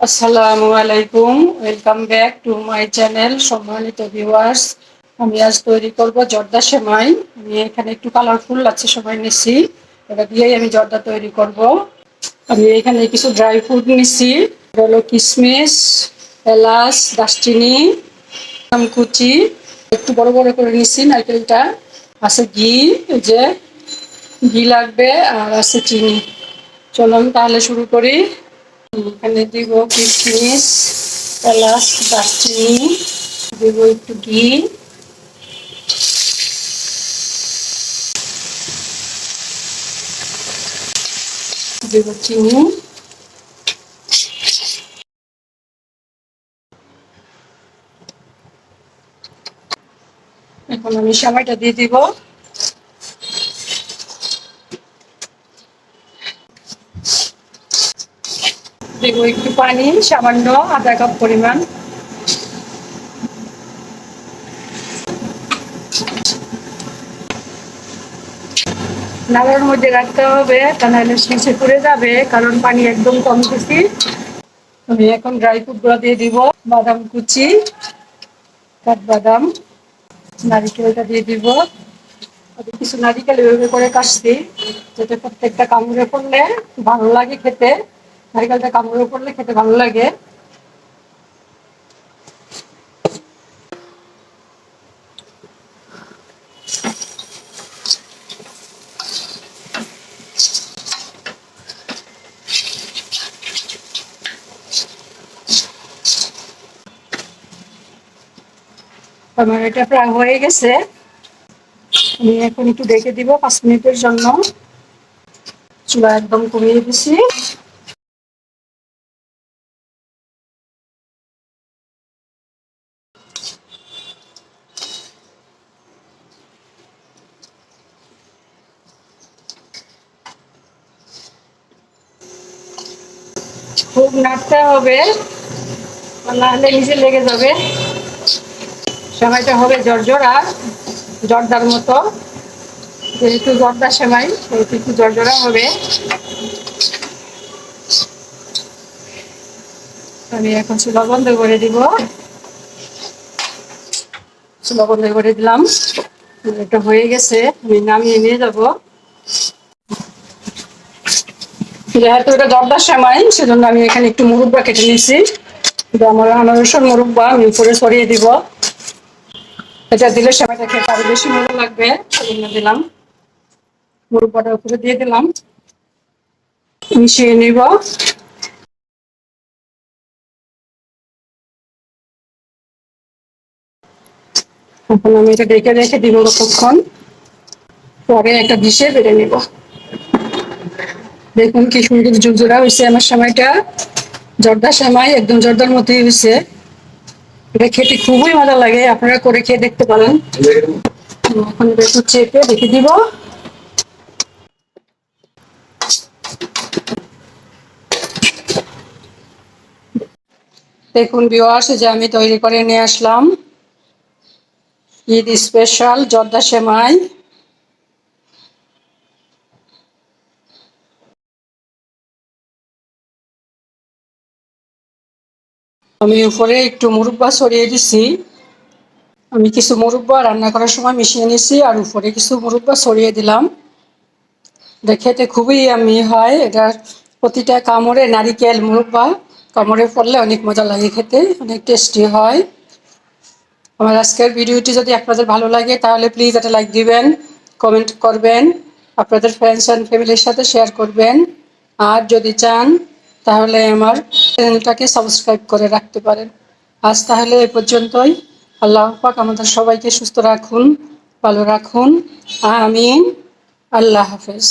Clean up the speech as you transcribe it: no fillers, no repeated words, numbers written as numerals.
আসসালামু আলাইকুম, welcome back to my channel. সম্মানিত ভিউয়ার্স, আমি আজ তৈরি করব জর্দা সেমাই। আমি এখানে একটু কালারফুল আছে সেমাই নিচ্ছি, এটা দিয়েই আমি জর্দা তৈরি করব। আমি এখানে কিছু ড্রাই ফ্রুট নিচ্ছি, হলো কিশমিশ, এলাচ, দারচিনি, বাদাম কুচি, একটু বড় বড় করে নিচ্ছি নারকেলটা, আছে ঘি, এই যে ঘি লাগবে, আর আছে চিনি। চলুন তাহলে শুরু করি। এখানে দিব কিশমিশ, এলাচ, দারচিনি, দিব একটু ঘি, দিব চিনি। এখন আমি সেমাইটা দিয়ে দিব। দিব একটু পানি, সামান্য আধা কাপ পরিমাণ। নাড়ার মধ্যে রাখতে হবে, তা নাহলে নিচে পড়ে যাবে, কারণ পানি একদম কম দিচ্ছি। আমি এখন ড্রাই ফ্রুট গুলো দিয়ে দিব। বাদাম কুচি, কাঠবাদাম, নারিকেলটা দিয়ে দিব। আমি কিছু নারিকেল এভাবে করে কাটছি, যাতে প্রত্যেকটা কামড়ে পড়লে ভালো লাগে খেতে। নারিকেলটা কামড়ে পড়লে খেতে ভালো লাগে। আমার এটা প্রায় হয়ে গেছে। আমি এখন একটু ঢেকে দিব 5 মিনিটের জন্য। চুলা একদম কমিয়ে দিছি। খুব নাড়তে হবে, নাহলে নিচে লেগে যাবে। সেমাইটা হবে জর্জরা, জর্দার মতো। যেহেতু জর্দা সেমাই, সেহেতু একটু জর্জরা হবে। আমি এখন চুলা বন্ধ করে দিব। চুলা বন্ধ করে দিলাম। এটা হয়ে গেছে, আমি নামিয়ে নিয়ে যাব। যেহেতু এটা জর্দা সেমাই, সেজন্য আমি এখানে একটু মুরব্বা কেটে নিয়েছি। আমার আনারসের মুরব্বা আমি উপরে ছড়িয়ে দিব। এটা দিলে সেমাইটা খেতে আরো বেশি মজা লাগবে, সেজন্য দিলাম। মুরব্বাটা উপরে দিয়ে দিলাম, মিশিয়ে নিব। এখন আমি এটা ডেকে রেখে দিব কতক্ষণ, পরে একটা ডিশে বেড়ে নিব। দেখুন কি সুন্দর ঝুরঝুরা হয়েছে আমার সেমাইটা। জর্দা সেমাই একদম জর্দার মতোই হয়েছে। এটা খেতে খুবই মজা লাগে, আপনারা করে খেয়ে দেখতে পারেন। এখন এটা একটু চেপে রেখে দিব। দেখুন ভিউয়ার্স, যে আমি তৈরি করে নিয়ে আসলাম ঈদ স্পেশাল জর্দা সেমাই। আমি উপরে একটু মুরব্বা ছড়িয়ে দিছি। আমি কিছু মুরব্বা রান্না করার সময় মিশিয়ে নিছি, আর উপরে কিছু মুরব্বা ছড়িয়ে দিলাম। এটা খেতে খুবই ইয়াম্মি হয়। এটার প্রতিটা কামড়ে নারিকেল মুরব্বা কামড়ে পড়লে অনেক মজা লাগে খেতে, অনেক টেস্টি হয়। আমার আজকের ভিডিওটি যদি আপনাদের ভালো লাগে তাহলে প্লিজ একটা লাইক দিবেন, কমেন্ট করবেন, আপনাদের ফ্রেন্ডস অ্যান্ড ফ্যামিলির সাথে শেয়ার করবেন। আর যদি চান তাহলে আমার চ্যানেলটাকে সাবস্ক্রাইব করে রাখতে পারেন। আজ তাহলে এ পর্যন্তই। আল্লাহ পাক আমাদের সবাইকে সুস্থ রাখুন, ভালো রাখুন। আমিন। আল্লাহ হাফেজ।